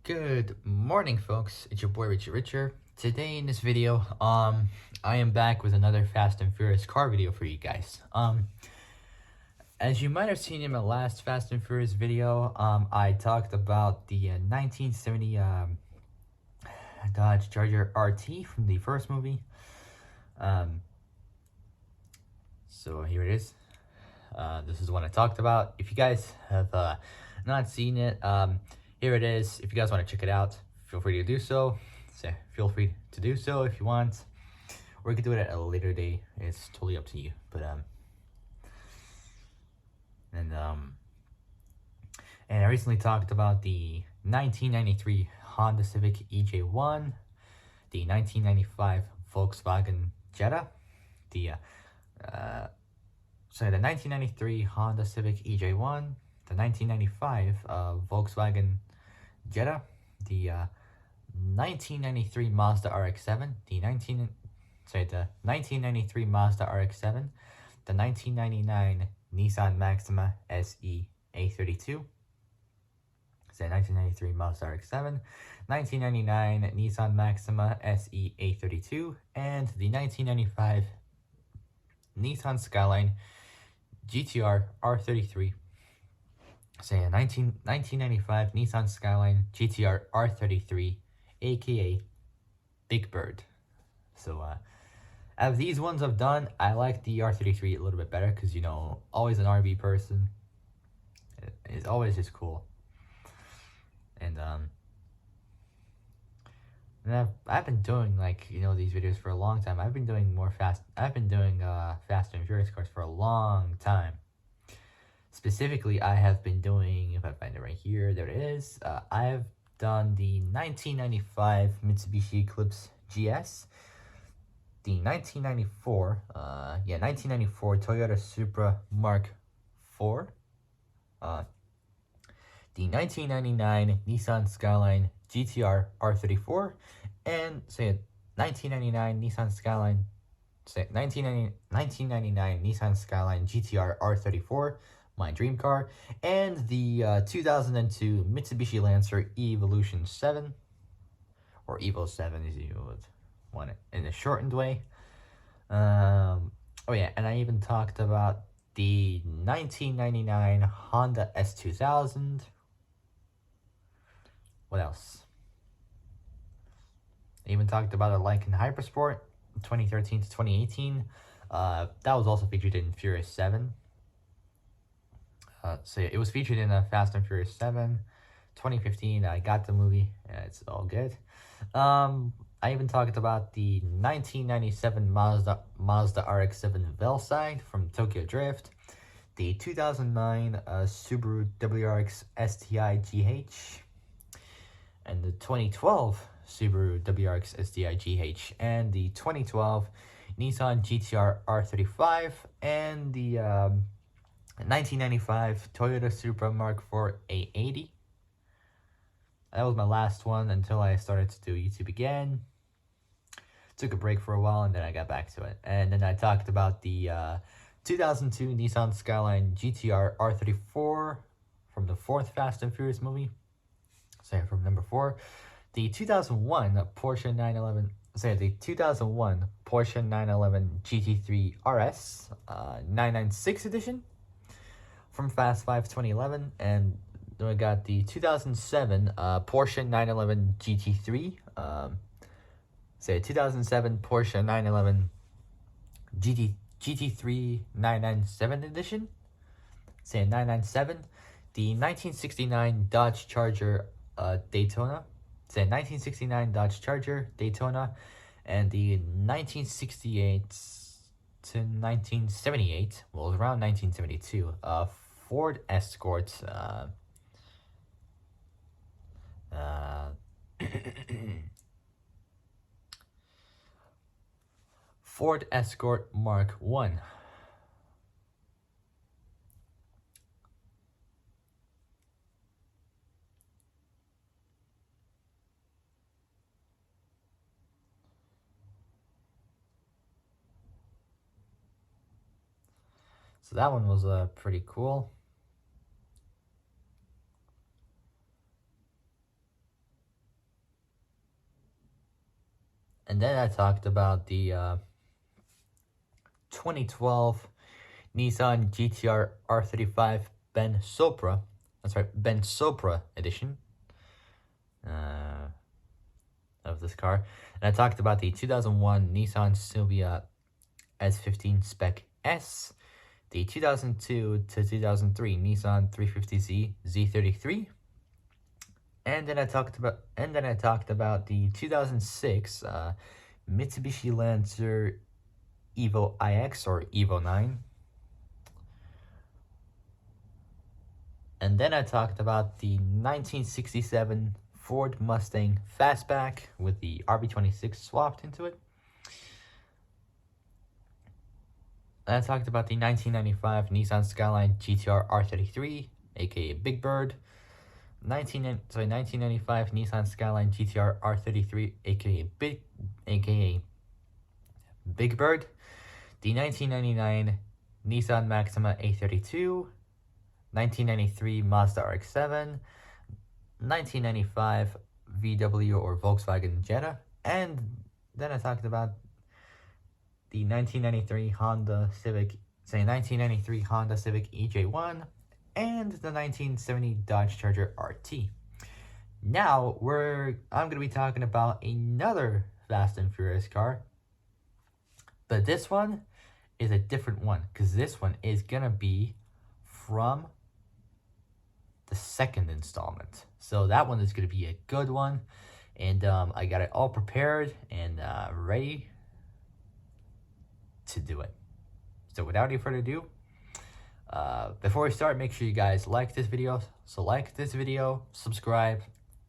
Good morning, folks. It's your boy Richie Richer. Today in this video, I am back with another Fast and Furious car video for you guys. As you might have seen in my last Fast and Furious video, I talked about the 1970 Dodge Charger RT from the first movie. So here it is. This is the one I talked about. If you guys have not seen it, here it is. If you guys want to check it out, feel free to do so. Feel free to do so if you want, or you can do it at a later day. It's totally up to you. But and I recently talked about the 1993 Honda Civic EJ1, the 1995 Volkswagen Jetta, the 1993 Honda Civic EJ1, the 1995 Volkswagen Jetta, the 1993 Mazda RX-7, the 1993 Mazda RX-7, the 1999 Nissan Maxima SE A32, so 1993 Mazda RX-7, 1999 Nissan Maxima SE A32, and the 1995 Nissan Skyline GTR R33. So 1995 Nissan Skyline GTR R33, A.K.A. Big Bird. So out of these ones I've done, I like the R33 a little bit better because, you know, always an RV person. It's always just cool. And I've been doing, like, you know, these videos for a long time. I've been doing Fast and Furious cars for a long time. Specifically, I have been doing, if I find it right here, there it is. I have done the 1995 Mitsubishi Eclipse GS, the 1994 Toyota Supra Mark IV, the 1999 Nissan Skyline GTR R34, and 1999 Nissan Skyline, 1999 Nissan Skyline GTR R34, my dream car, and the 2002 Mitsubishi Lancer Evolution 7, or Evo 7 as you would want it in a shortened way. Oh yeah, and I even talked about the 1999 Honda S2000. What else? I even talked about a Lykan Hypersport 2013 to 2018. That was also featured in Furious 7. So yeah, it was featured in Fast and Furious 7, 2015. I got the movie. It's all good. I even talked about the 1997 Mazda RX-7 Velside from Tokyo Drift, the 2009 Subaru WRX STI GH, and the 2012 Subaru WRX STI GH, and the 2012 Nissan GTR R35, and the 1995 Toyota Supra Mark IV A80. That was my last one until I started to do YouTube again. Took a break for a while and then I got back to it. And then I talked about the 2002 Nissan Skyline GTR R34 from the 4th Fast and Furious movie. From number 4. The 2001 Porsche 911. The 2001 Porsche 911 GT3 RS 996 edition from Fast 5 2011, and then we got the 2007 Porsche 911 GT3, 2007 Porsche 911 GT3 997 edition, 997, the 1969 Dodge Charger Daytona, 1969 Dodge Charger Daytona, and the 1968 to 1978, well, around 1972, Ford Escort, Ford Escort Mark I. So that one was pretty cool. And then I talked about the 2012 Nissan GTR R35 Ben Sopra. That's right, Ben Sopra edition of this car. And I talked about the 2001 Nissan Silvia S15 Spec S, the 2002 to 2003 Nissan 350Z Z33, and then I talked about the 2006 Mitsubishi Lancer Evo iX or Evo 9. And then I talked about the 1967 Ford Mustang Fastback with the RB26 swapped into it. And I talked about the 1995 Nissan Skyline GTR R33, aka Big Bird. 1995 Nissan Skyline GTR R33, aka Big Bird. The 1999 Nissan Maxima A32, 1993 Mazda RX-7, 1995 VW or Volkswagen Jetta, and then I talked about the 1993 Honda Civic EJ1 and the 1970 Dodge Charger RT. Now I'm gonna be talking about another Fast and Furious car, but this one is a different one because this one is gonna be from the second installment. So that one is gonna be a good one, and I got it all prepared and ready to do it. So without any further ado, before we start, make sure you guys like this video. So like this video, subscribe.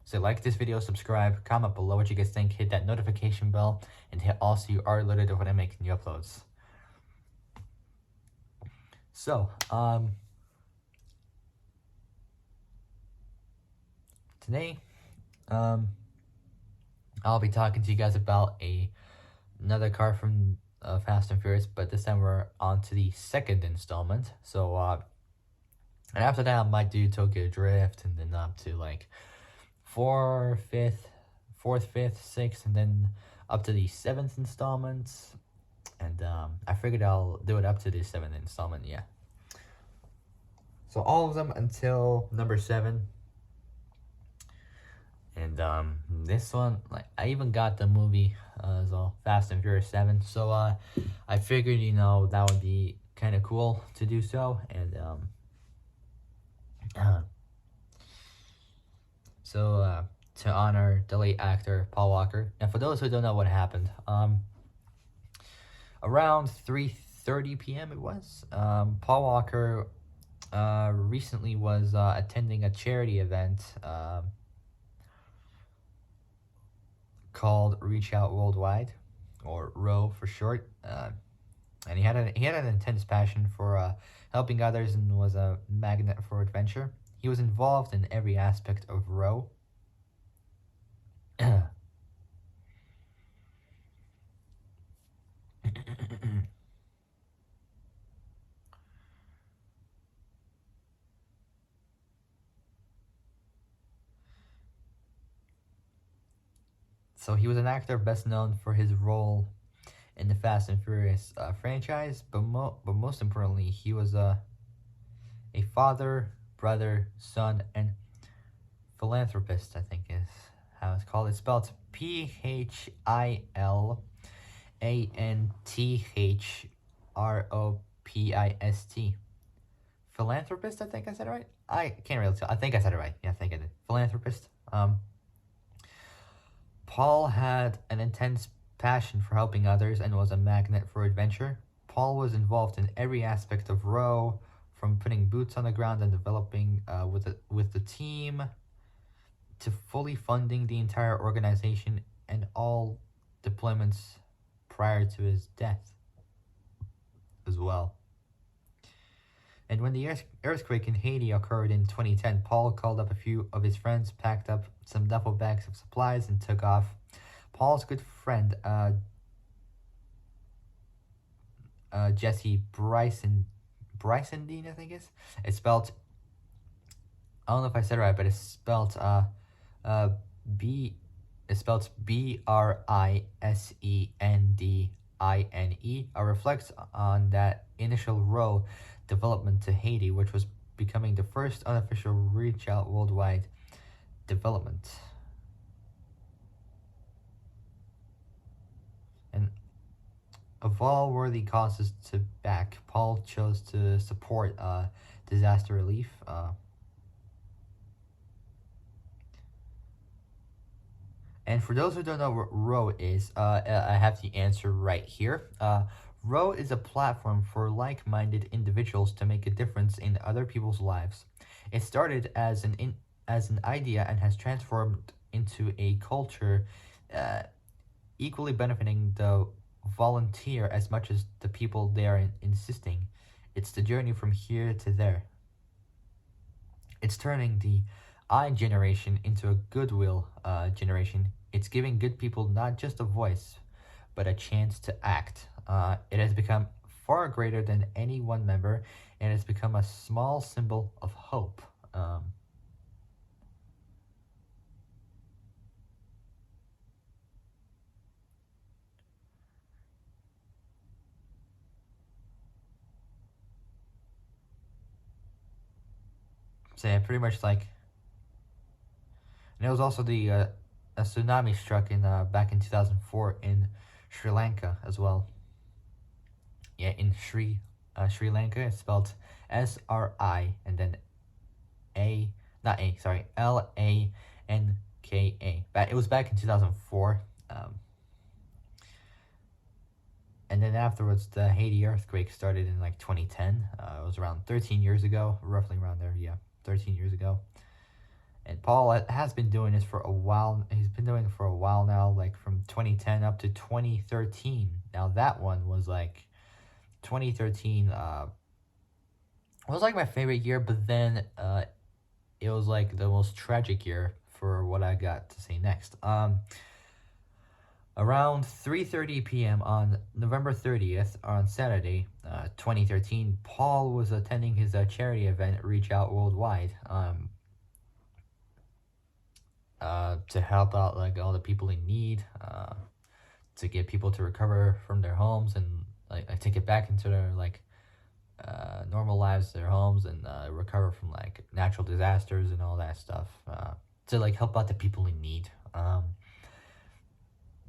So like this video, subscribe, comment below what you guys think, hit that notification bell, and hit all so you are alerted of when I make new uploads. So, today, I'll be talking to you guys about another car from Fast and Furious, but this time we're on to the second installment. So, and after that, I might do Tokyo Drift, and then up to like 4th, 5th, 6th, and then up to the 7th installment. And I figured I'll do it up to the 7th installment, yeah. So all of them until number 7. And this one, like, I even got the movie, so Fast and Furious 7. So I figured, you know, that would be kind of cool to do so. And so to honor the late actor Paul Walker. And for those who don't know what happened, around 3:30 p.m. it was, Paul Walker recently was attending a charity event called Reach Out Worldwide, or ROW for short, and he had an intense passion for helping others and was a magnet for adventure. He was involved in every aspect of ROW. So he was an actor best known for his role in the Fast and Furious franchise, but most importantly, he was a father, brother, son, and philanthropist, I think is how it's called. It's spelled PHILANTHROPIST. Philanthropist, I think I said it right. I can't really tell. I think I said it right. Yeah, I think I did. Philanthropist. Paul had an intense passion for helping others and was a magnet for adventure. Paul was involved in every aspect of ROW, from putting boots on the ground and developing with the team, to fully funding the entire organization and all deployments prior to his death as well. And when the earthquake in Haiti occurred in 2010, Paul called up a few of his friends, packed up some duffel bags of supplies, and took off. Paul's good friend, Jesse Bryson Dean, I think it's spelled, I don't know if I said it right, but it's spelled It's spelled Brisendine, reflects on that initial row development to Haiti, which was becoming the first unofficial reach out worldwide development. And of all worthy causes to back, Paul chose to support disaster relief. And for those who don't know what Row is, I have the answer right here. Row is a platform for like-minded individuals to make a difference in other people's lives. It started as as an idea and has transformed into a culture, uh, equally benefiting the volunteer as much as the people they are insisting. It's the journey from here to there. It's turning the I generation into a goodwill generation. It's giving good people not just a voice, but a chance to act. It has become far greater than any one member, and it's become a small symbol of hope. So yeah, pretty much like, and it was also the a tsunami struck in back in 2004 in Sri Lanka as well. Yeah, in Sri Lanka, it's spelled SRI and then A, not A, sorry, LANKA. But it was back in 2004. And then afterwards, the Haiti earthquake started in like 2010. It was around 13 years ago, roughly around there. Yeah, 13 years ago. And Paul has been doing this for a while. He's been doing it for a while now, like from 2010 up to 2013. Now that one was like 2013. Was like my favorite year, but then it was like the most tragic year for what I got to say next. Around 3:30 p.m. on November 30th, on Saturday, 2013, Paul was attending his charity event, Reach Out Worldwide, to help out like all the people in need, to get people to recover from their homes and like to get back into their like normal lives, their homes, and recover from like natural disasters and all that stuff, to like help out the people in need.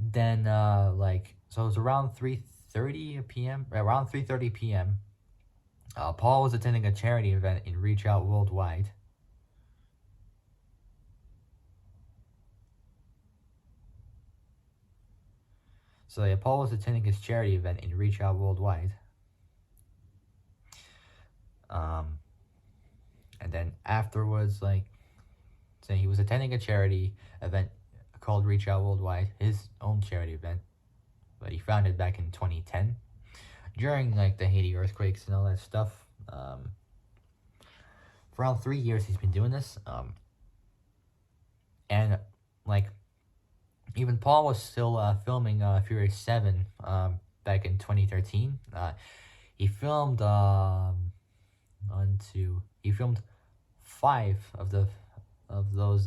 Then like so it was around 3:30 p.m. Around 3:30 p.m. Paul was attending a charity event in Reach Out Worldwide. So yeah, Paul was attending his charity event in Reach Out Worldwide. And then afterwards, like, so he was attending a charity event called Reach Out Worldwide, his own charity event, but he founded back in 2010 during like the Haiti earthquakes and all that stuff. For around 3 years, he's been doing this. And like, even Paul was still filming Fury 7 back in 2013. He filmed he filmed 5 of those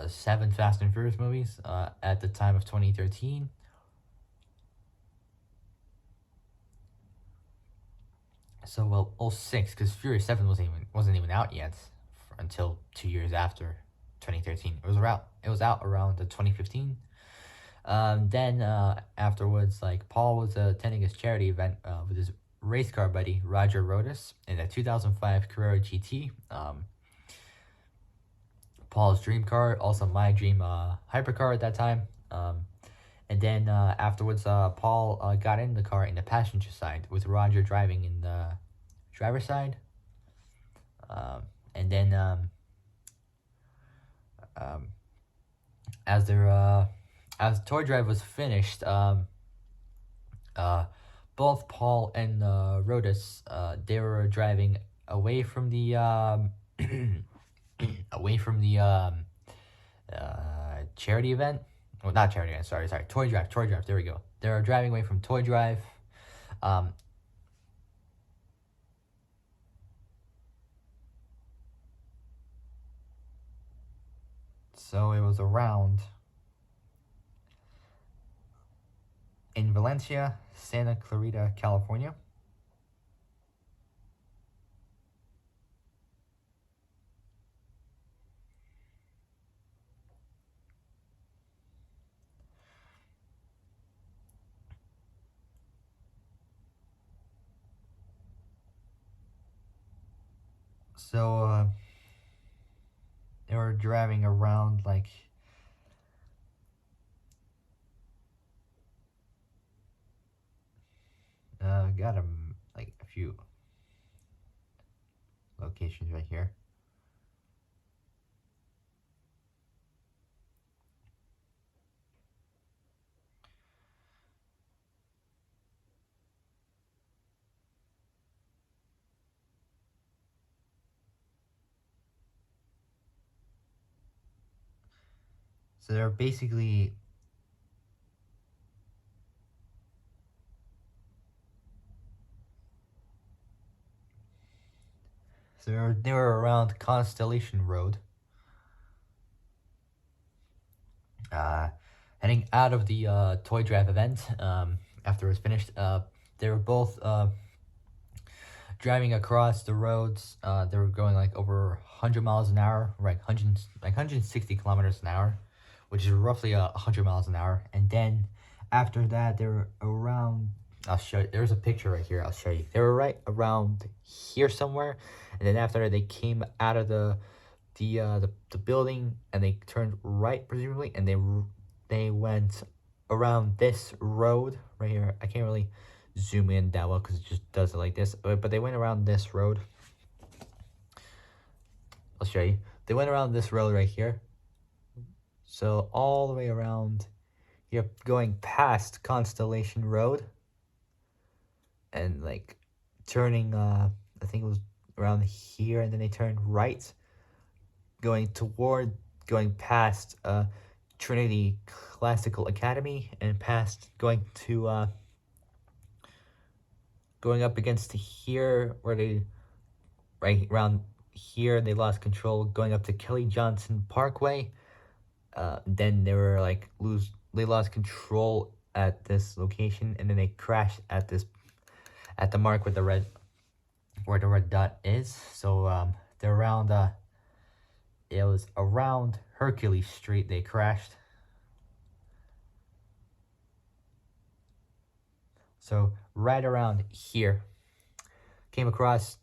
7 Fast and Furious movies at the time of 2013. So well, 06, because Fury 7 wasn't even out yet until 2 years after 2013. It was out around the 2015. Then afterwards, like Paul was attending his charity event with his race car buddy Roger Rodas in a 2005 Carrera GT. Paul's dream car, also my dream hypercar at that time. And then afterwards, Paul got in the car in the passenger side with Roger driving in the driver's side. And then as Toy Drive was finished, both Paul and Rodas, they were driving away from the away from the charity event. Well, not charity event. Sorry. Toy Drive. There we go. They were driving away from Toy Drive. So it was around in Valencia, Santa Clarita, California. So they were driving around like got like a few locations right here. So they're basically they were around Constellation Road, heading out of the toy drive event. After it was finished, they were both driving across the roads. They were going like over 100 miles an hour, right? 160 kilometers an hour, which is roughly 100 miles an hour. And then after that, they were around. I'll show you. There's a picture right here. I'll show you. They were right around here somewhere, and then after that, they came out of the building and they turned right presumably, and they went around this road right here. I can't really zoom in that well because it just does it like this, but they went around this road. I'll show you. They went around this road right here, so all the way around here, going past Constellation Road and like turning I think it was around here, and then they turned right going past Trinity Classical Academy and past going up against here where they right around here they lost control, going up to Kelly Johnson Parkway. Then they were like they lost control at this location, and then they crashed at the mark where the red dot is. So they're around it was around Hercules Street they crashed. So right around here, came across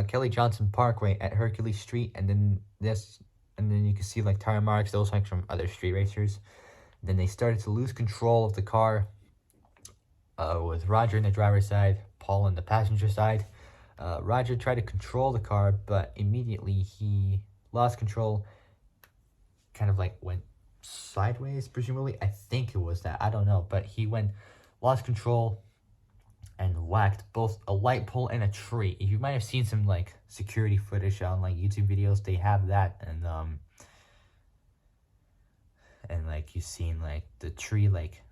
Kelly Johnson Parkway at Hercules Street, and then you can see like tire marks, those like from other street racers. Then they started to lose control of the car, with Roger in the driver's side, Paul in the passenger side. Roger tried to control the car, but immediately he lost control, kind of like went sideways, presumably. I think it was that. I don't know. But he lost control and whacked both a light pole and a tree. You might have seen some like security footage on like YouTube videos. They have that, and like you've seen like the tree, like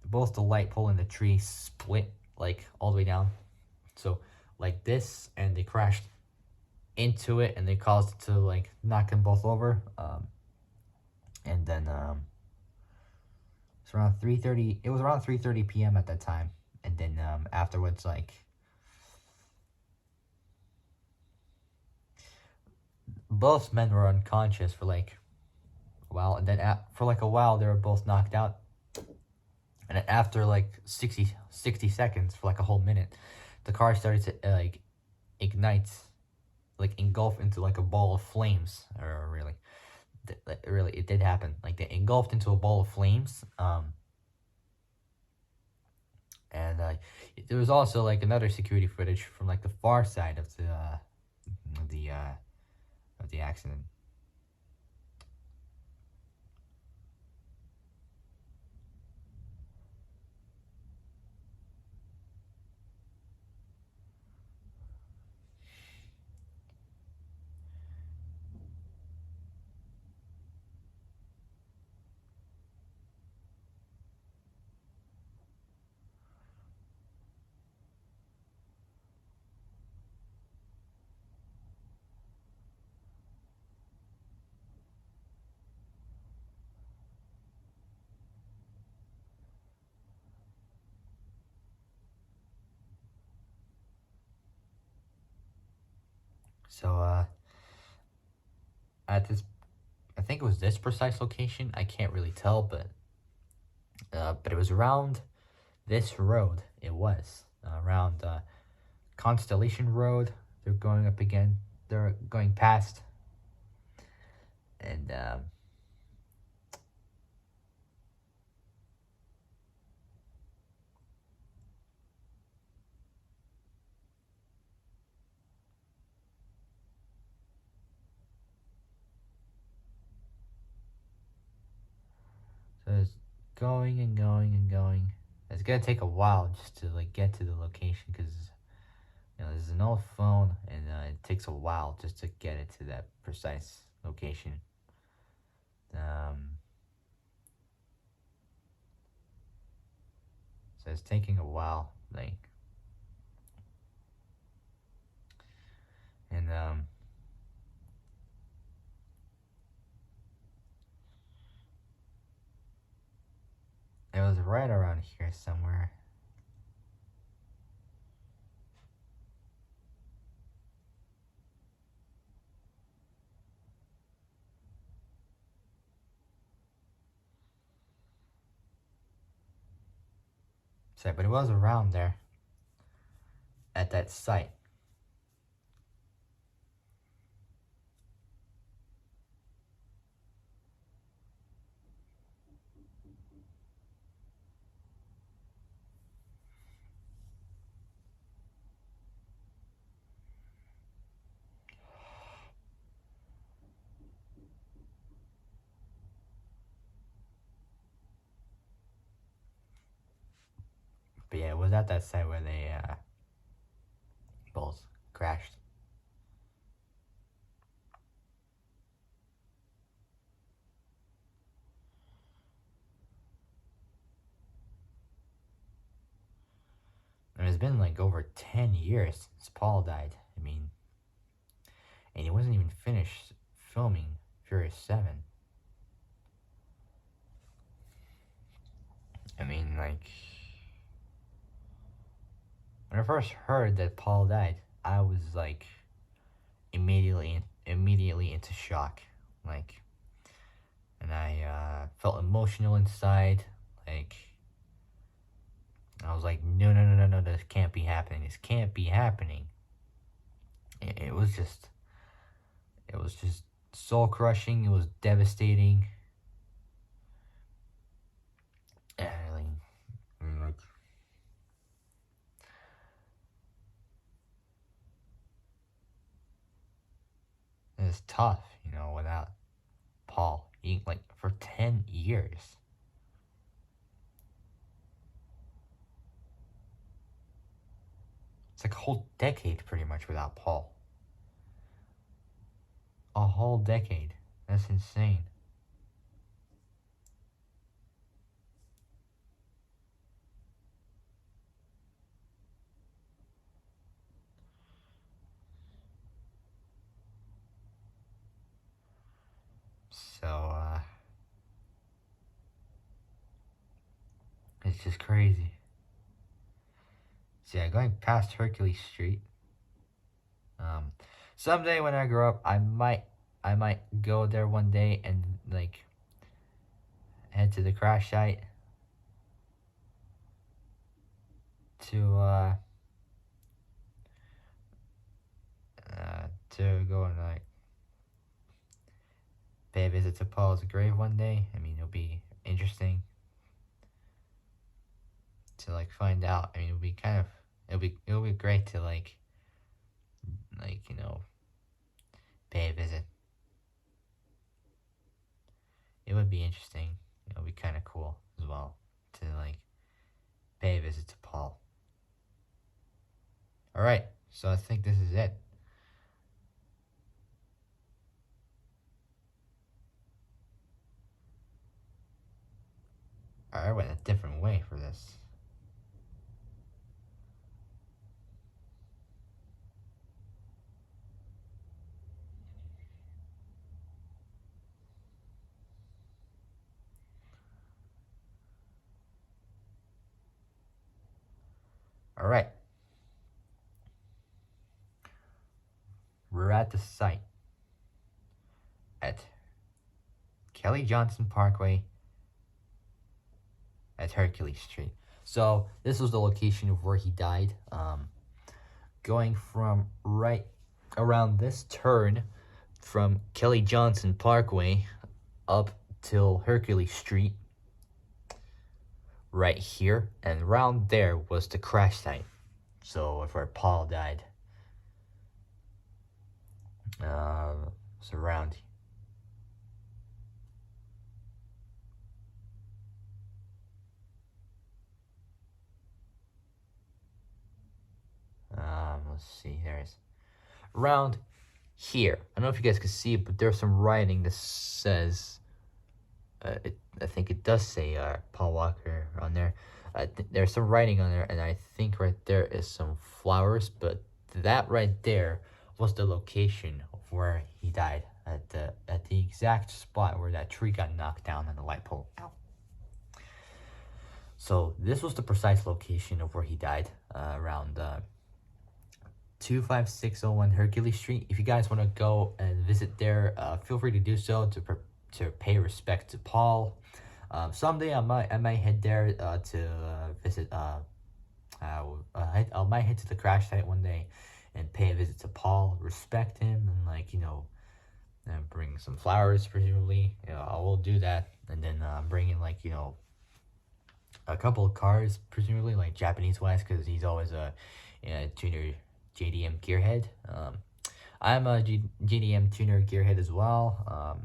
both the light pole and the tree split like all the way down. So like this, and they crashed into it, and they caused it to like knock them both over. And then it's around 3:30. It was around 3:30 p.m. at that time, and then afterwards, like both men were unconscious for like a while, and then for like a while they were both knocked out. And then after like 60 seconds, for like a whole minute, the car started to like ignite, like engulf into like a ball of flames. Or really, it did happen. Like they engulfed into a ball of flames. And there was also like another security footage from like the far side of the accident. So at this, I think it was this precise location. I can't really tell, but it was around this road. It was around Constellation Road. They're going up again. They're going past, and so it's going and going and going. It's gonna take a while just to like get to the location because there's an old phone and it takes a while just to get it to that precise location. Um, so it's taking a while, like, and it was right around here somewhere. So, but it was around there at that site. But yeah, it was at that site where they both crashed. And it's been like over 10 years since Paul died. I mean, and he wasn't even finished filming Furious 7. I mean, like, when I first heard that Paul died, I was like immediately into shock. Like, and I felt emotional inside. Like, I was like, no, no, no, no, no, this can't be happening. This can't be happening. It was just, it was just soul crushing. It was devastating. And like, it's tough, without Paul. Like for 10 years. It's like a whole decade pretty much without Paul. A whole decade. That's insane. So, it's just crazy. So yeah, going past Hercules Street. Um, Someday when I grow up, I might go there one day and like head to the crash site to to go and like pay a visit to Paul's grave one day. I mean, it'll be interesting to like find out. I mean, it'll be great to like pay a visit. It would be interesting. It would be kind of cool as well to like pay a visit to Paul. All right, so I think this is it. I went a different way for this. All right, we're at at the site at Kelly Johnson Parkway at Hercules Street. So this was the location of where he died. Going from right around this turn from Kelly Johnson Parkway up till Hercules Street, right here, and around there was the crash site. So where Paul died. It's around. Let's see. There's around here. I don't know if you guys can see it, but there's some writing that says. I think it does say Paul Walker on there. There's some writing on there, and I think right there is some flowers. But that right there was the location of where he died at the exact spot where that tree got knocked down and the light pole. Ow. So this was the precise location of where he died, around 25601 Hercules Street. If you guys want to go and visit there, feel free to do so to pay respect to Paul. Someday I might head there to visit. I might head to the crash site one day and pay a visit to Paul, respect him, and and bring some flowers presumably. I will do that, and then bring in a couple of cars presumably, like Japanese wise, because he's always a tuner JDM gearhead. I'm a JDM tuner gearhead as well.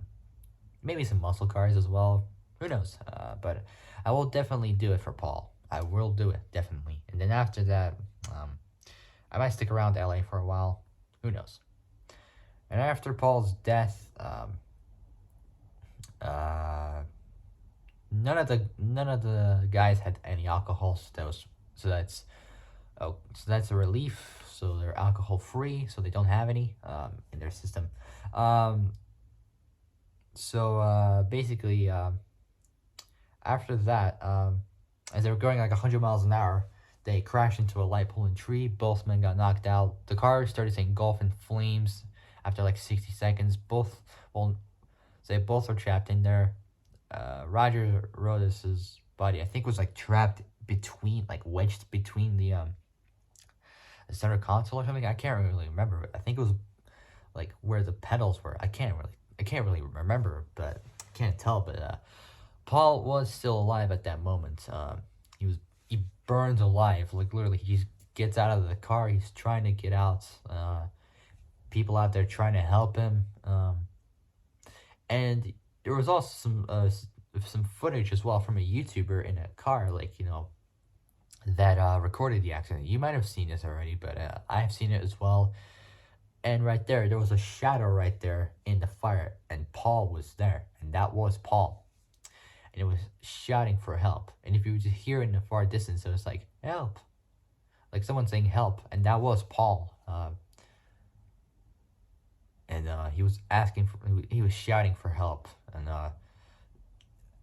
Maybe some muscle cars as well. Who knows? But I will definitely do it for Paul. I will do it, definitely. And then after that, I might stick around LA for a while. Who knows? And after Paul's death, none of the guys had any alcohol, so that's a relief. So they're alcohol free, so they don't have any in their system. Basically, after that, as they were going like 100 miles an hour, they crashed into a light pole and tree. Both men got knocked out. The car started to engulf in flames after like 60 seconds. They both were trapped in there. Roger Rodis's body, I think, was like trapped wedged between the center console or something. I can't really remember. I think it was like where the pedals were. I can't really remember, but I can't tell. But Paul was still alive at that moment. He burns alive. Like literally, he just gets out of the car. He's trying to get out. People out there trying to help him. And there was also some footage as well from a YouTuber in a car, that recorded the accident. You might have seen this already, but I've seen it as well. And right there was a shadow right there in the fire, and Paul was there, and that was Paul. And it was shouting for help. And if you would just hear in the far distance, it was like, help. Like someone saying help, and that was Paul. He was he was shouting for help. And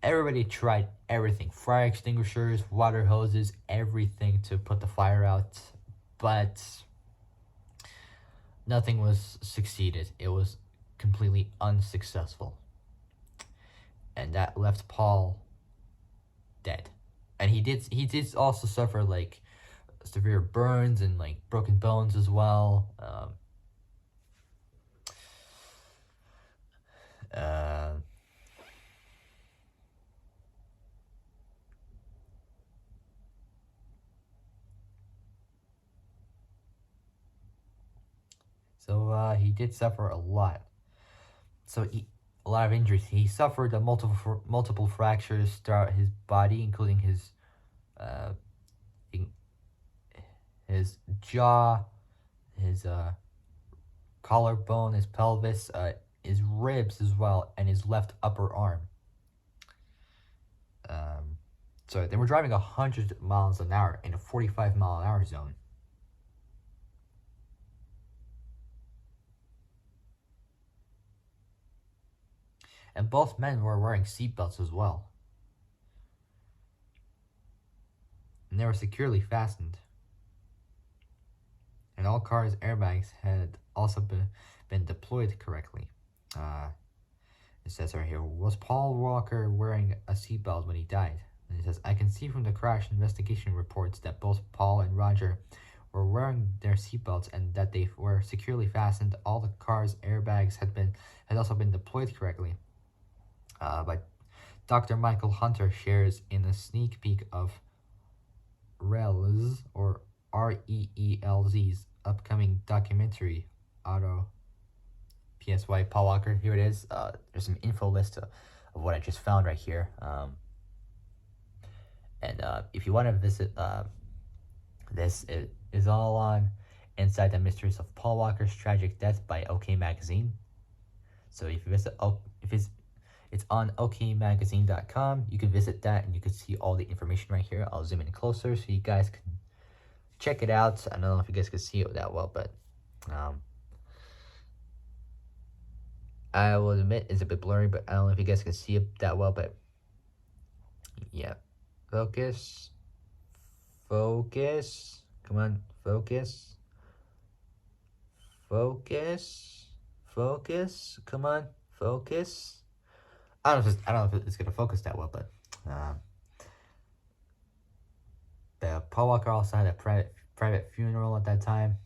everybody tried everything. Fire extinguishers, water hoses, everything to put the fire out. But nothing was succeeded. It was completely unsuccessful. And that left Paul dead. And he did also suffer like severe burns and like broken bones as well. So he did suffer a lot. A lot of injuries. He suffered multiple fractures throughout his body, including his jaw, his collarbone, his pelvis, his ribs as well, and his left upper arm. So they were driving 100 miles an hour in a 45-mile-an-hour zone. And both men were wearing seatbelts as well. And they were securely fastened. and all cars' airbags had also been deployed correctly. Uh, it says right here, was Paul Walker wearing a seatbelt when he died? And it says, I can see from the crash investigation reports that both Paul and Roger were wearing their seatbelts and that they were securely fastened. All the car's airbags had also been deployed correctly. But Dr. Michael Hunter shares in a sneak peek of RELZ or REELZ's upcoming documentary, Auto PSY Paul Walker. Here it is. There's some info list of what I just found right here. And if you want to visit this, it is all on Inside the Mysteries of Paul Walker's Tragic Death by OK Magazine. So if you visit, if it's on okmagazine.com. You can visit that and you can see all the information right here. I'll zoom in closer so you guys can check it out. I don't know if you guys can see it that well, but I will admit it's a bit blurry, but I don't know if you guys can see it that well, but yeah. Focus. Focus. Come on, focus. Focus. Focus. Come on, focus. I don't know if it's gonna focus that well, but the Paul Walker also had a private funeral at that time,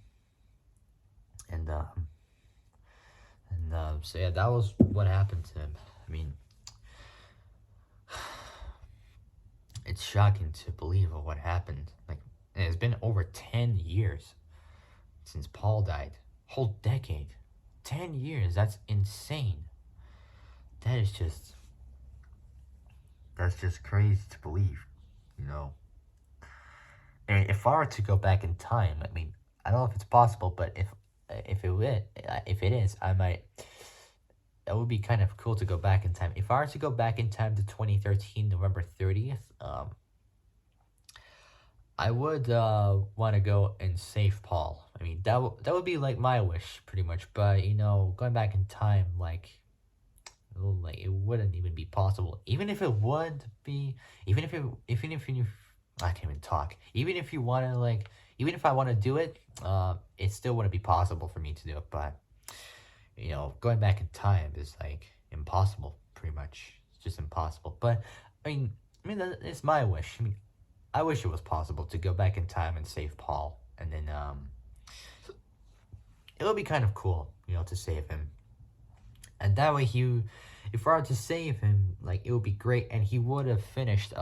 and so yeah, that was what happened to him. I mean, it's shocking to believe of what happened. Like, it's been over 10 years since Paul died. Whole decade. 10 years. That's insane. That's just crazy to believe, you know. And if I were to go back in time, I mean, I don't know if it's possible, but if it is, I might. That would be kind of cool to go back in time. If I were to go back in time to 2013, November 30th, I would want to go and save Paul. I mean, that would be like my wish, pretty much. But you know, going back in time, like it wouldn't even be possible. Even if it would be, even if I can't even talk. Even if you want to even if I want to do it, it still wouldn't be possible for me to do it. But you know, going back in time is like impossible, pretty much. It's just impossible. But I mean, it's my wish. I mean, I wish it was possible to go back in time and save Paul, and then it would be kind of cool, you know, to save him. And that way, if I were to save him, like it would be great, and he would have finished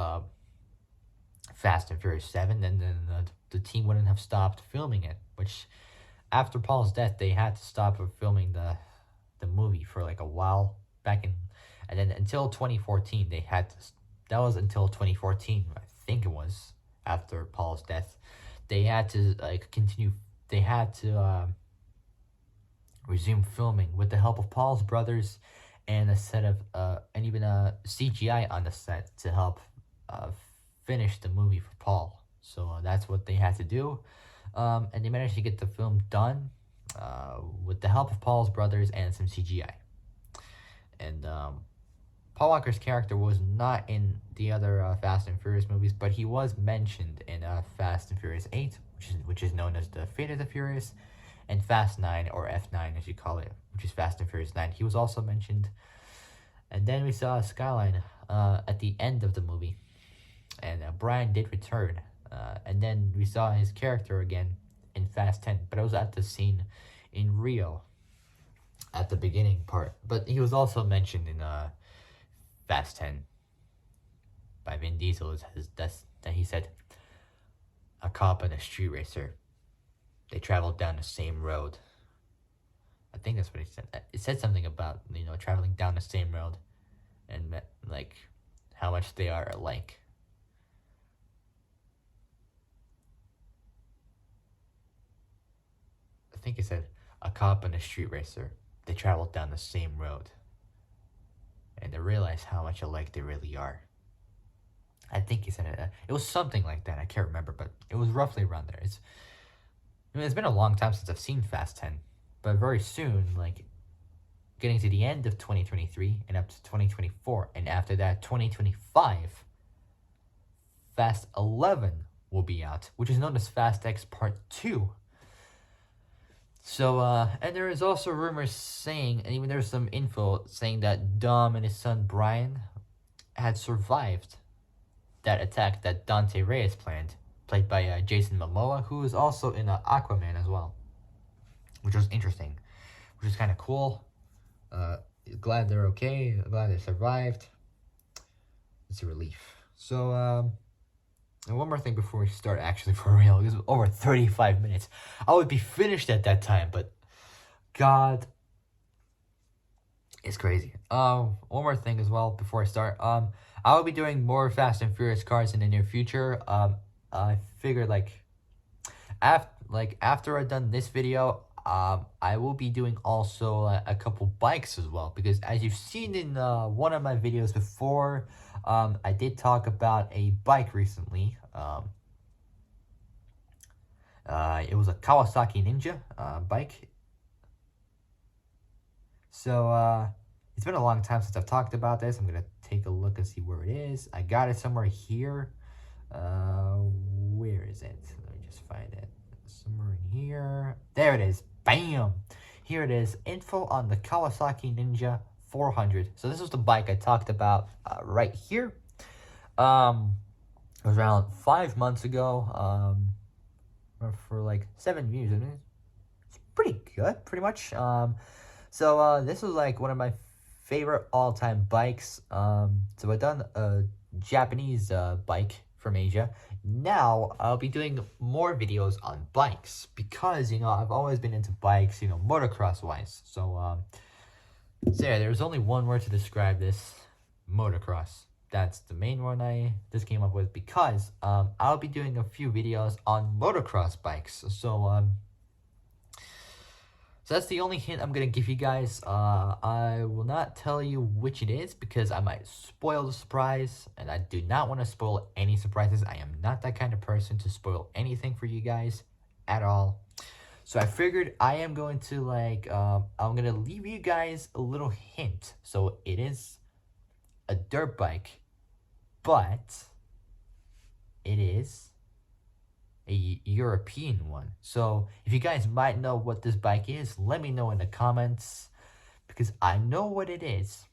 Fast and Furious 7, and then the team wouldn't have stopped filming it. Which, after Paul's death, they had to stop filming the movie for like a while and then until 2014 they had to. That was until 2014, I think it was, after Paul's death. They had to continue. They had to resume filming with the help of Paul's brothers and a set of and even a CGI on the set to help finish the movie for Paul. So that's what they had to do, and they managed to get the film done with the help of Paul's brothers and some CGI. And Paul Walker's character was not in the other Fast and Furious movies, but he was mentioned in Fast and Furious 8, which is known as the Fate of the Furious, and Fast 9, or F9 as you call it, which is Fast and Furious 9. He was also mentioned. And then we saw Skyline at the end of the movie, and Brian did return. And then we saw his character again in Fast 10, but it was at the scene in Rio at the beginning part. But he was also mentioned in Fast 10 by Vin Diesel. That he said, a cop and a street racer, they traveled down the same road. I think that's what he said. It said something about, you know, traveling down the same road and like how much they are alike. I think he said, a cop and a street racer, they traveled down the same road and they realized how much alike they really are. I think he said it. It was something like that. I can't remember, but it was roughly around there. It's been a long time since I've seen Fast 10, but very soon, like getting to the end of 2023 and up to 2024, and after that, 2025, Fast 11 will be out, which is known as Fast X Part 2. So, and there is also rumors saying, and even there's some info saying that Dom and his son Brian had survived that attack that Dante Reyes planned, played by Jason Momoa, who is also in Aquaman as well, which was interesting, which is kind of cool. Uh, Glad they're okay. Glad they survived. It's a relief. So, and one more thing before we start, actually, for real, because over 35 minutes. I would be finished at that time, but God, it's crazy. One more thing as well before I start. I will be doing more Fast and Furious cars in the near future. I figured after I've done this video, I will be doing also a couple bikes as well, because as you've seen in one of my videos before, I did talk about a bike recently. It was a Kawasaki Ninja bike. So it's been a long time since I've talked about this. I'm gonna take a look and see where it is. I got it somewhere here. Where is it? Let me just find it. Somewhere in here. There it is. Bam! Here it is. Info on the Kawasaki Ninja 400. So this was the bike I talked about right here. It was around 5 months ago. For like 7 views. I mean, it's pretty good, pretty much. So this was like one of my favorite all-time bikes. So I've done a Japanese bike from Asia. Now I'll be doing more videos on bikes because I've always been into bikes, motocross wise. So yeah, there's only one word to describe this: motocross. That's the main one I just came up with because I'll be doing a few videos on motocross bikes. So that's the only hint I'm gonna give you guys. I will not tell you which it is because I might spoil the surprise, and I do not want to spoil any surprises. I am not that kind of person to spoil anything for you guys at all. So I figured I am going to I'm gonna leave you guys a little hint. So it is a dirt bike, but it is a European one. So if you guys might know what this bike is, let me know in the comments because I know what it is.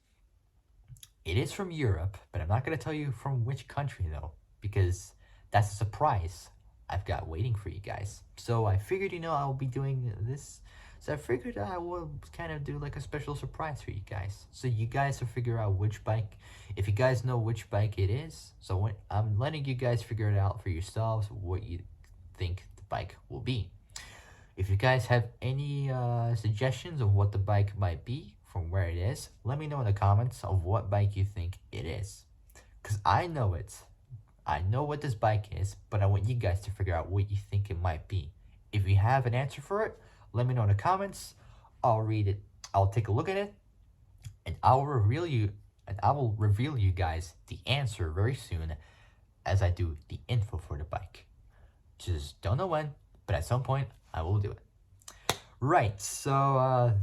It is from Europe, but I'm not going to tell you from which country though, because that's a surprise I've got waiting for you guys. So I figured, I'll be doing this. So I figured I will kind of do like a special surprise for you guys. So you guys will figure out which bike, if you guys know which bike it is. So when I'm letting you guys figure it out for yourselves, what you think the bike will be. If you guys have any suggestions of what the bike might be from where it is, let me know in the comments of what bike you think it is. Because I know it. I know what this bike is, but I want you guys to figure out what you think it might be. If you have an answer for it, let me know in the comments. I'll read it. I'll take a look at it, and I will reveal you guys the answer very soon as I do the info for the bike. Just don't know when, but at some point I will do it. Right, so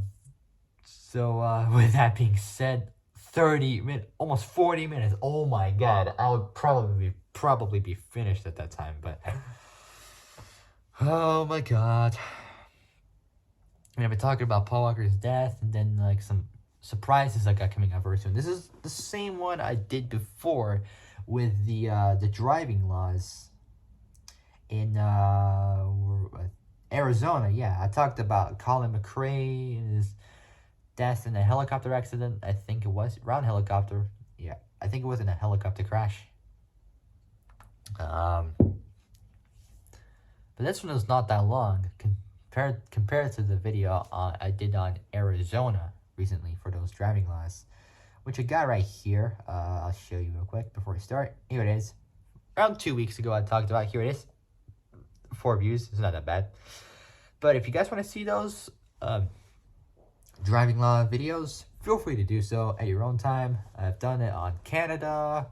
with that being said, 30 minutes, almost 40 minutes. Oh my god, I would probably be finished at that time, but oh my god. I've been talking about Paul Walker's death, and then like some surprises I got coming out very soon. This is the same one I did before with the driving laws in Arizona. Yeah, I talked about Colin McRae and his death in a helicopter accident. I think it was around helicopter. Yeah, I think it was in a helicopter crash. But this one is not that long compared to the video I did on Arizona recently for those driving laws, which I got right here. I'll show you real quick before I start. Here it is. Around 2 weeks ago I talked about. Here it is. 4 views. It's not that bad. But if you guys want to see those driving law videos, feel free to do so at your own time. I've done it on Canada,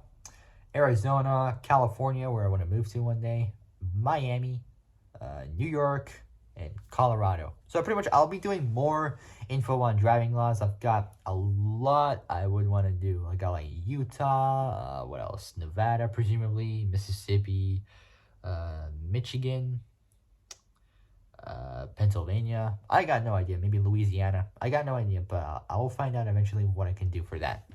Arizona, California, where I want to move to one day, Miami, New York, and Colorado. So pretty much I'll be doing more info on driving laws. I've got a lot I would want to do. I got like Utah, what else? Nevada, presumably, Mississippi, Michigan, Pennsylvania. I got no idea. Maybe Louisiana. I got no idea, but I will find out eventually what I can do for that.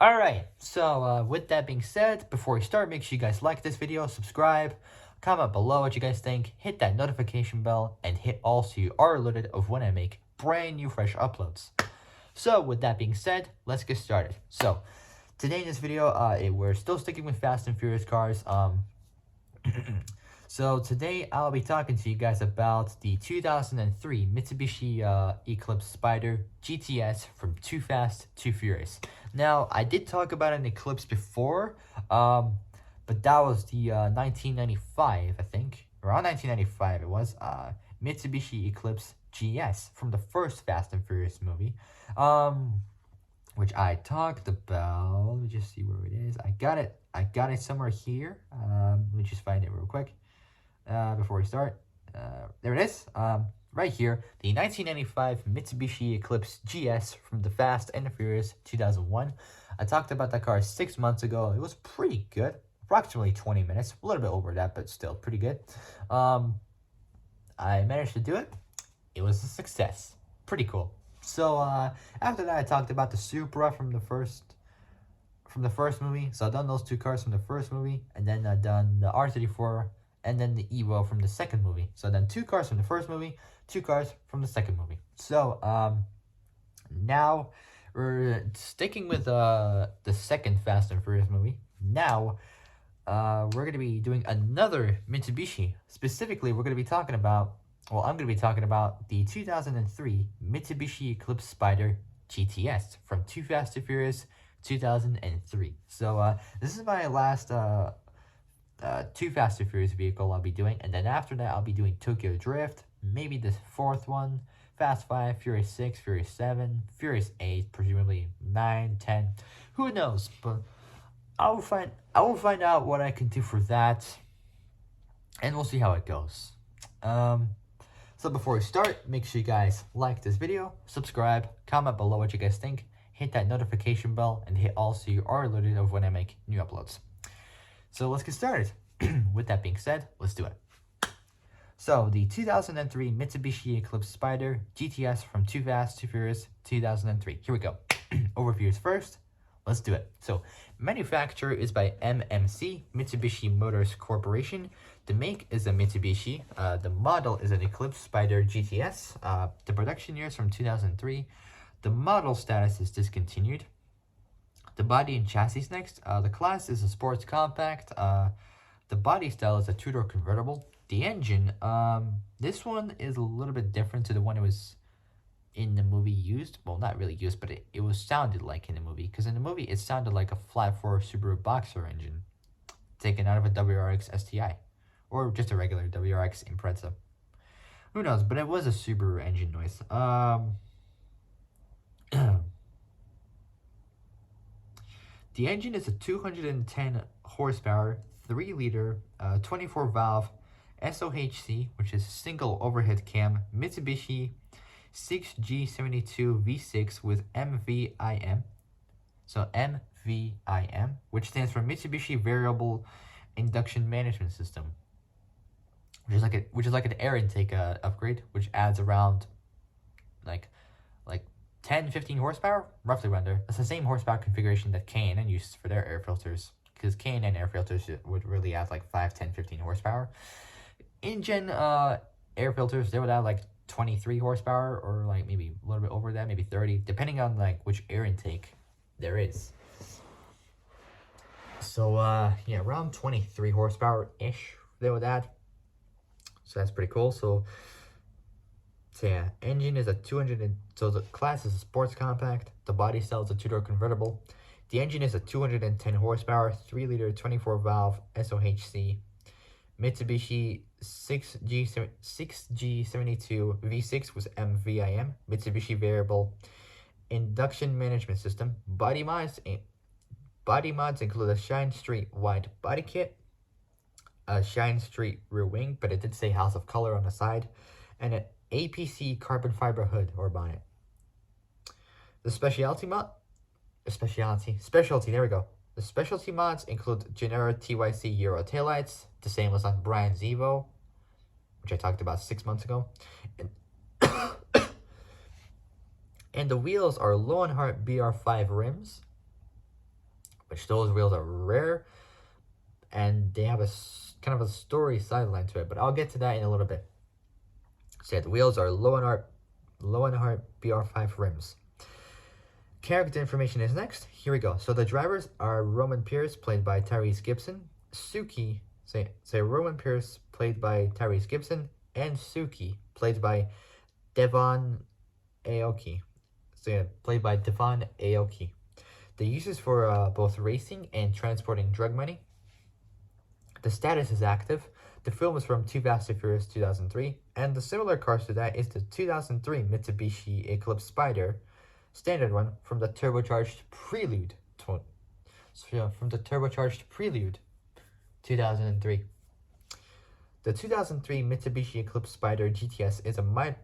Alright, so with that being said, before we start, make sure you guys like this video, subscribe, comment below what you guys think, hit that notification bell, and hit all so you are alerted of when I make brand new fresh uploads. So with that being said, let's get started. So today in this video, we're still sticking with Fast and Furious cars. So today I'll be talking to you guys about the 2003 Mitsubishi Eclipse Spyder GTS from Too Fast, Too Furious. Now, I did talk about an Eclipse before, but that was the 1995, I think. Around 1995 it was, Mitsubishi Eclipse GS from the first Fast and Furious movie, which I talked about. Let me just see where it is. I got it somewhere here. Let me just find it real quick before we start. There it is. Right here, the 1995 Mitsubishi Eclipse GS from the Fast and Furious 2001. I talked about that car 6 months ago. It was pretty good. Approximately 20 minutes. A little bit over that, but still pretty good. I managed to do it. It was a success. Pretty cool. So after that, I talked about the Supra from the first movie. So I've done those two cars from the first movie, and then I've done the R34 and then the Evo from the second movie. So I've done 2 cars from the first movie, 2 cars from the second movie. So now we're sticking with the second Fast and Furious movie. Now we're going to be doing another Mitsubishi. Specifically, we're going to be talking about, well, I'm going to be talking about the 2003 Mitsubishi Eclipse Spyder GTS from Too Fast, Too Furious 2003. So this is my last Too Fast, Too Furious vehicle I'll be doing, and then after that I'll be doing Tokyo Drift, maybe this 4th one, Fast 5, Furious 6, Furious 7, Furious 8, presumably 9, 10, who knows, but I will find out what I can do for that, and we'll see how it goes. So before we start, make sure you guys like this video, subscribe, comment below what you guys think, hit that notification bell, and hit all so you are alerted of when I make new uploads. So let's get started. With that being said, let's do it. So the 2003 Mitsubishi Eclipse Spyder GTS from Too Fast, Too Furious 2003. Here we go. Overviews first. Let's do it. So manufacturer is by MMC, Mitsubishi Motors Corporation. The make is a Mitsubishi. The model is an Eclipse Spyder GTS. The production year is from 2003. The model status is discontinued. The body and chassis next. The class is a sports compact. The body style is a two-door convertible. The engine, this one is a little bit different to the one it was in the movie used. Well, not really used, but it was sounded like in the movie. Because in the movie, it sounded like a flat-4 Subaru Boxer engine taken out of a WRX STI. Or just a regular WRX Impreza. Who knows, but it was a Subaru engine noise. The engine is a 210 horsepower, 3-liter, 24-valve SOHC, which is single overhead cam, Mitsubishi 6G72 V6 with MVIM. So MVIM, which stands for Mitsubishi Variable Induction Management System, which is like an air intake upgrade, which adds around like 10-15 horsepower, roughly around there. That's the same horsepower configuration that K&N uses for their air filters, because K&N air filters would really add like 5, 10, 15 horsepower. InGen air filters, they would add like 23 horsepower, or like maybe a little bit over that, maybe 30, depending on like which air intake there is. So yeah, around 23 horsepower-ish they would add. So that's pretty cool. So yeah, engine is a 200, so the class is a sports compact. The body style is a two-door convertible. The engine is a 210 horsepower, 3-liter, 24-valve SOHC Mitsubishi 6G72 V6 with MVIM, Mitsubishi Variable Induction Management System. Body mods include a Shine Street wide body kit, a Shine Street rear wing, but it did say House of Color on the side, and an APC carbon fiber hood or bonnet. The specialty, there we go. The specialty mods include Genera TYC Euro taillights, the same as on Brian's Evo. which I talked about 6 months ago. And, and the wheels are Lowenhart BR5 rims, which those wheels are rare, and they have a kind of a story sideline to it, but I'll get to that in a little bit. So yeah, the wheels are Lowenhart BR5 rims. Character information is next. Here we go. So the drivers are Roman Pierce, played by Tyrese Gibson, Suki, say Roman Pierce, played by Tyrese Gibson, and Suki, played by Devon Aoki. So yeah, played by Devon Aoki. The uses for both racing and transporting drug money. The status is active. The film is from Too Fast and Furious 2003, and the similar cars to that is the 2003 Mitsubishi Eclipse Spyder, standard one, from the turbocharged Prelude. From the turbocharged Prelude 2003. The 2003 Mitsubishi Eclipse Spyder GTS is a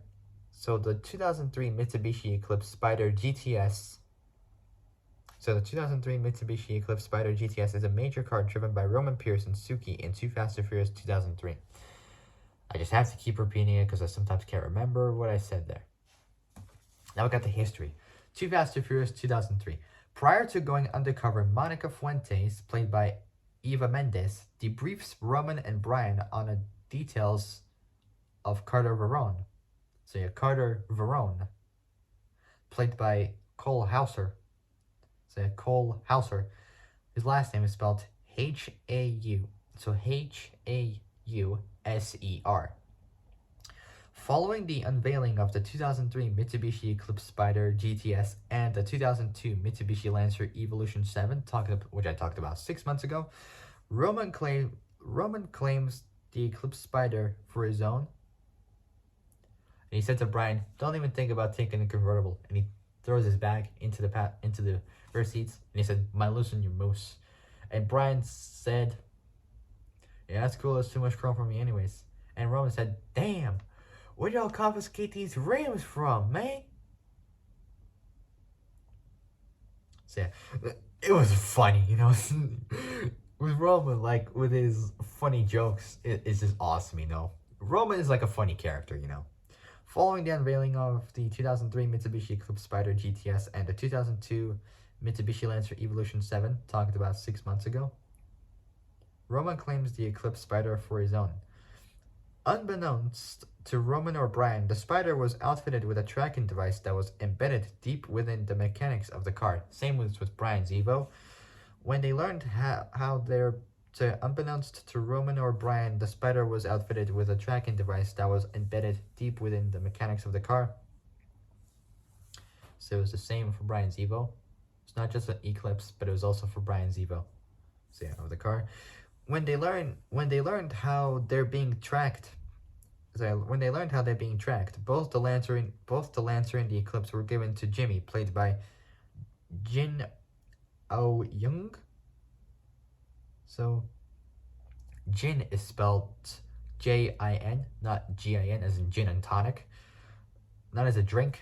So the 2003 Mitsubishi Eclipse Spyder GTS So the 2003 Mitsubishi Eclipse Spyder GTS is a major car driven by Roman Pierce and Suki in Too Fast and Furious 2003. I just have to keep repeating it because I sometimes can't remember what I said there. Now we got the history. Too Fast and Furious 2003. Prior to going undercover, Monica Fuentes, played by Eva Mendes, debriefs Roman and Brian on the details of Carter Verone. So yeah, Carter Verone, played by Cole Hauser. So Cole Hauser. His last name is spelled H-A-U. So H-A-U-S-E-R. Following the unveiling of the 2003 Mitsubishi Eclipse Spyder GTS and the 2002 Mitsubishi Lancer Evolution 7, which I talked about 6 months ago, Roman claims the Eclipse Spyder for his own. And he said to Brian, "Don't even think about taking a convertible." And he throws his bag into the rear seats, and he said, "Might loosen your moose." And Brian said, "Yeah, that's cool. That's too much chrome for me anyways." And Roman said, "Damn, where'd y'all confiscate these rims from, man?" So yeah, it was funny, you know. With Roman, like, with his funny jokes, it's just awesome, you know. Roman is like a funny character, you know. Following the unveiling of the 2003 Mitsubishi Eclipse Spyder GTS and the 2002 Mitsubishi Lancer Evolution 7, talked about 6 months ago, Roman claims the Eclipse Spyder for his own. Unbeknownst to Roman or Brian, the Spyder was outfitted with a tracking device that was embedded deep within the mechanics of the car. Same with Brian's Evo. When they learned unbeknownst to Roman or Brian, the Spyder was outfitted with a tracking device that was embedded deep within the mechanics of the car. So it was the same for Brian's Evo. It's not just an Eclipse, but it was also for Brian's Evo. So yeah, of the car. When they learned how they're being tracked, both the Lancer and the Eclipse were given to Jimmy, played by Jin Oh Young. So Jin is spelled J-I-N, not G-I-N, as in gin and tonic. Not as a drink.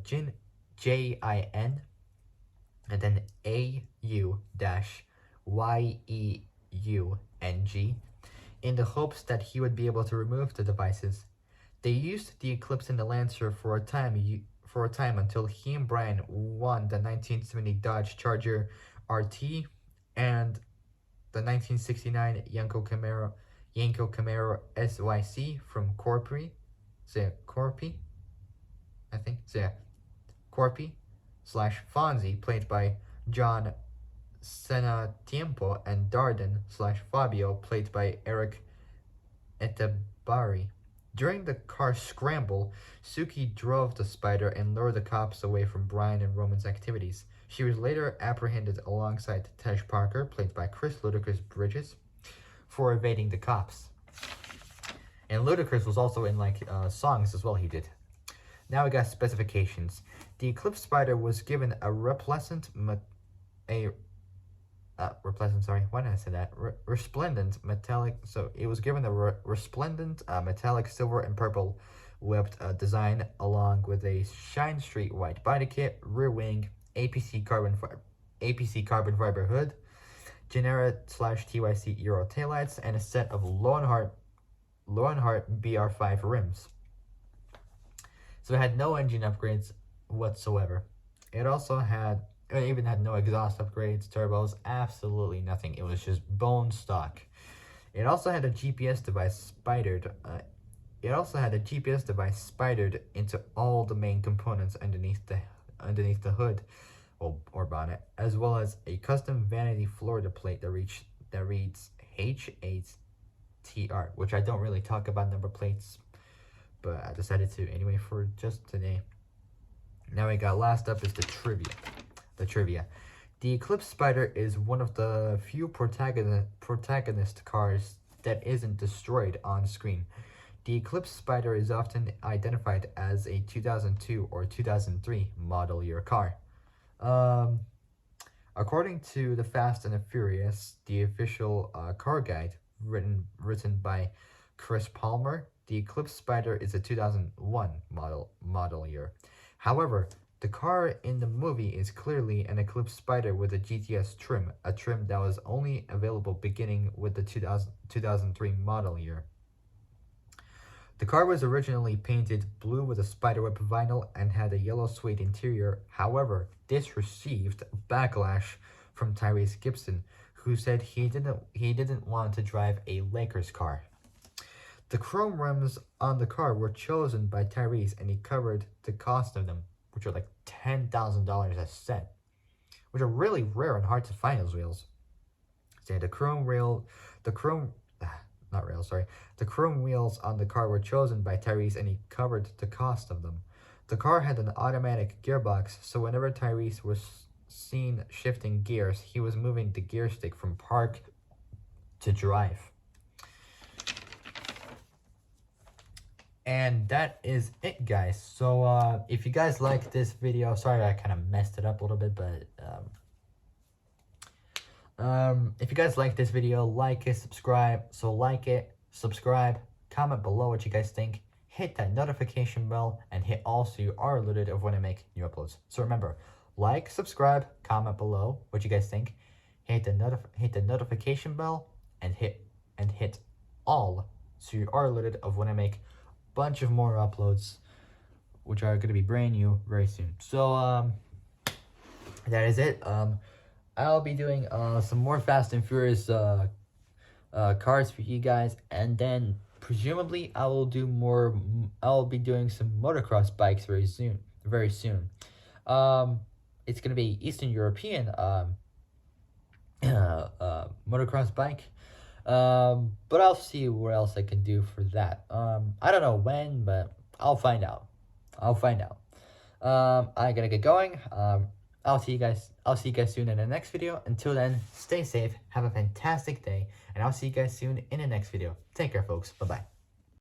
Jin, J-I-N, and then A-U-Y-E-U-N-G, in the hopes that he would be able to remove the devices. They used the Eclipse and the Lancer for a time until he and Brian won the 1970 Dodge Charger RT and the 1969 Yanko Camaro SYC from Corpy, I think. So yeah, Corpy / Fonzie, played by John Senatiempo, and Darden / Fabio, played by Eric Etebari. During the car scramble, Suki drove the Spyder and lured the cops away from Brian and Roman's activities. She was later apprehended alongside Tej Parker, played by Chris Ludacris Bridges, for evading the cops. And Ludacris was also in songs as well he did. Now we got specifications. The Eclipse Spyder was given a resplendent metallic. So it was given a resplendent metallic silver and purple whipped design, along with a Shine Street white body kit, rear wing, APC carbon fiber hood, Genera / TYC Euro taillights, and a set of Lowenhart Leonhardt BR5 rims. So it had no engine upgrades whatsoever. It even had no exhaust upgrades, turbos, absolutely nothing. It was just bone stock. It also had a GPS device spidered. Spidered into all the main components underneath the hood or bonnet, as well as a custom vanity Florida plate that reads H8TR, which I don't really talk about number plates, but I decided to anyway for just today. Now we got last up is the trivia. The Eclipse Spyder is one of the few protagonist cars that isn't destroyed on screen. The Eclipse Spyder is often identified as a 2002 or 2003 model year car. According to the Fast and the Furious, the official car guide written by Chris Palmer, the Eclipse Spyder is a 2001 model year. However, the car in the movie is clearly an Eclipse Spyder with a GTS trim, a trim that was only available beginning with the 2003 model year. The car was originally painted blue with a spiderweb vinyl and had a yellow suede interior. However, this received backlash from Tyrese Gibson, who said he didn't want to drive a Lakers car. The chrome rims on the car were chosen by Tyrese, and he covered the cost of them, which are like $10,000 a set, which are really rare and hard to find those wheels. So the chrome wheels on the car were chosen by Tyrese, and he covered the cost of them. The car had an automatic gearbox, so whenever Tyrese was seen shifting gears, he was moving the gear stick from park to drive. And that is it, guys. So if you guys like this video, sorry I kind of messed it up a little bit, but if you guys like this video, like it, subscribe. So like it, subscribe, comment below what you guys think, hit that notification bell, and hit all so you are alerted of when I make new uploads. So remember, like, subscribe, comment below what you guys think, hit the notification bell, and hit all so you are alerted of when I make bunch of more uploads, which are going to be brand new very soon. So that is it. I'll be doing some more Fast and Furious cars for you guys, and then presumably I'll be doing some motocross bikes very soon. It's gonna be Eastern European motocross bike. But I'll see what else I can do for that. I don't know when, but I'll find out. I gotta get going. I'll see you guys soon in the next video. Until then, stay safe, have a fantastic day, and I'll see you guys soon in the next video. Take care, folks. Bye-bye.